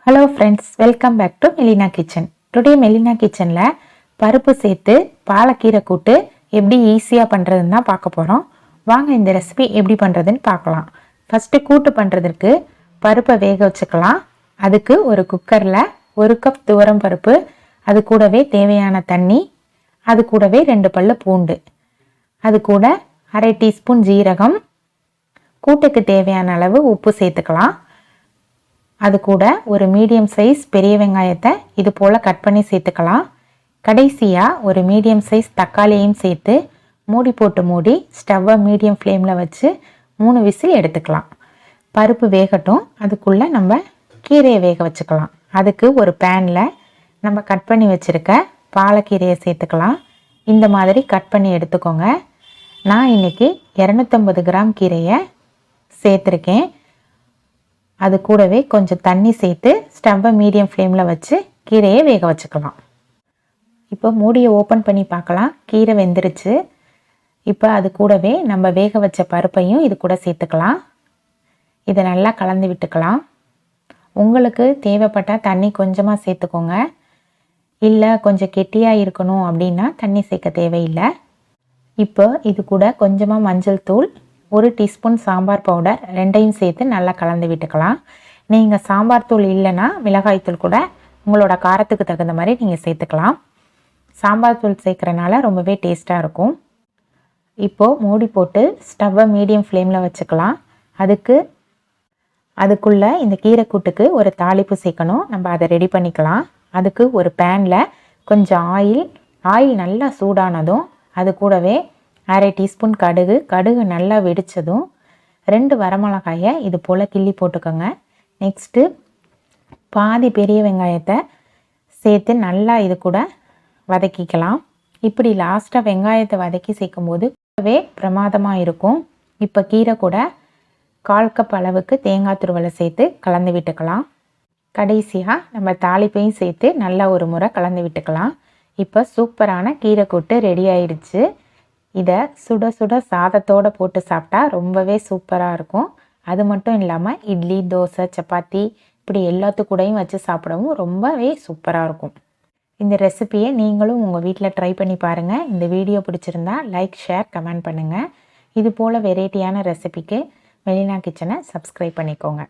Hello friends, welcome back to Melina kitchen. Today Melina கிச்சனில் பருப்பு சேர்த்து பாலக்கீரை கூட்டு எப்படி ஈஸியாக பண்ணுறதுன்னு தான் பார்க்க போகிறோம். வாங்க இந்த ரெசிபி எப்படி பண்ணுறதுன்னு பார்க்கலாம். ஃபஸ்ட்டு கூட்டு பண்ணுறதுக்கு பருப்பை வேக வச்சுக்கலாம். அதுக்கு ஒரு குக்கரில் 1 கப் துவரம் பருப்பு, அது கூடவே தேவையான தண்ணி, அது கூடவே 2 பல்லு பூண்டு, அது கூட அரை டீஸ்பூன் ஜீரகம், கூட்டுக்கு தேவையான அளவு உப்பு சேர்த்துக்கலாம். அது கூட ஒரு மீடியம் சைஸ் பெரிய வெங்காயத்தை இது போல் கட் பண்ணி சேர்த்துக்கலாம். கடைசியாக ஒரு மீடியம் சைஸ் தக்காளியையும் சேர்த்து மூடி போட்டு மூடி ஸ்டவ்வை மீடியம் ஃப்ளேமில் வச்சு 3 விசில் எடுத்துக்கலாம். பருப்பு வேகட்டும், அதுக்குள்ளே நம்ம கீரையை வேக வச்சுக்கலாம். அதுக்கு ஒரு பேனில் நம்ம கட் பண்ணி வச்சுருக்க பாலக்கீரையை சேர்த்துக்கலாம். இந்த மாதிரி கட் பண்ணி எடுத்துக்கோங்க. நான் இன்றைக்கி 250 கிராம் கீரையை சேர்த்துருக்கேன். அது கூடவே கொஞ்சம் தண்ணி சேர்த்து ஸ்டவ்வை மீடியம் ஃப்ளேமில் வச்சு கீரையை வேக வச்சுக்கலாம். இப்போ மூடியை ஓப்பன் பண்ணி பார்க்கலாம். கீரை வெந்துருச்சு. இப்போ அது கூடவே நம்ம வேக வச்ச பருப்பையும் இது கூட சேர்த்துக்கலாம். இதை நல்லா கலந்து விட்டுக்கலாம். உங்களுக்கு தேவைப்பட்டால் தண்ணி கொஞ்சமாக சேர்த்துக்கோங்க. இல்லை கொஞ்சம் கெட்டியாக இருக்கணும் அப்படின்னா தண்ணி சேர்க்க தேவையில்லை. இப்போ இது கூட கொஞ்சமாக மஞ்சள் தூள், 1 டீஸ்பூன் சாம்பார் பவுடர், ரெண்டையும் சேர்த்து நல்லா கலந்து விட்டுக்கலாம். நீங்கள் சாம்பார் தூள் இல்லைன்னா மிளகாய்த்தூள் கூட உங்களோட காரத்துக்கு தகுந்த மாதிரி நீங்கள் சேர்த்துக்கலாம். சாம்பார் தூள் சேர்க்குறனால ரொம்பவே டேஸ்ட்டாக இருக்கும். இப்போது மூடி போட்டு ஸ்டவ்வை மீடியம் ஃப்ளேமில் வச்சுக்கலாம். அதுக்குள்ளே இந்த கீரை கூட்டுக்கு ஒரு தாளிப்பு சேர்க்கணும். நம்ம அதை ரெடி பண்ணிக்கலாம். அதுக்கு ஒரு பேனில் கொஞ்சம் ஆயில் நல்லா சூடானதும் அது கூடவே அரை டீஸ்பூன் கடுகு நல்லா வெடித்ததும் 2 வரமிளகாயை இது போல் கிள்ளி போட்டுக்கோங்க. நெக்ஸ்ட்டு பாதி பெரிய வெங்காயத்தை சேர்த்து நல்லா இது கூட வதக்கிக்கலாம். இப்படி லாஸ்ட்டாக வெங்காயத்தை வதக்கி சேர்க்கும் போது ரொம்பவே பிரமாதமாக இருக்கும். இப்போ கீரை கூட 1/4 கப் அளவுக்கு தேங்காய் துருவலை சேர்த்து கலந்து விட்டுக்கலாம். கடைசியாக நம்ம தாளிப்பையும் சேர்த்து நல்லா ஒரு முறை கலந்து விட்டுக்கலாம். இப்போ சூப்பரான கீரை கூட்டு ரெடி ஆயிடுச்சு. இதை சுட சுட சாதத்தோடு போட்டு சாப்பிட்டா ரொம்பவே சூப்பராக இருக்கும். அது மட்டும் இல்லாமல் இட்லி, தோசை, சப்பாத்தி இப்படி எல்லாத்துக்கூடையும் வச்சு சாப்பிடவும் ரொம்பவே சூப்பராக இருக்கும். இந்த ரெசிபியை நீங்களும் உங்கள் வீட்டில் ட்ரை பண்ணி பாருங்கள். இந்த வீடியோ பிடிச்சிருந்தா லைக், ஷேர், கமெண்ட் பண்ணுங்கள். இது போல் வெரைட்டியான ரெசிபிக்கு மெலினா கிச்சனை சப்ஸ்கிரைப் பண்ணிக்கோங்க.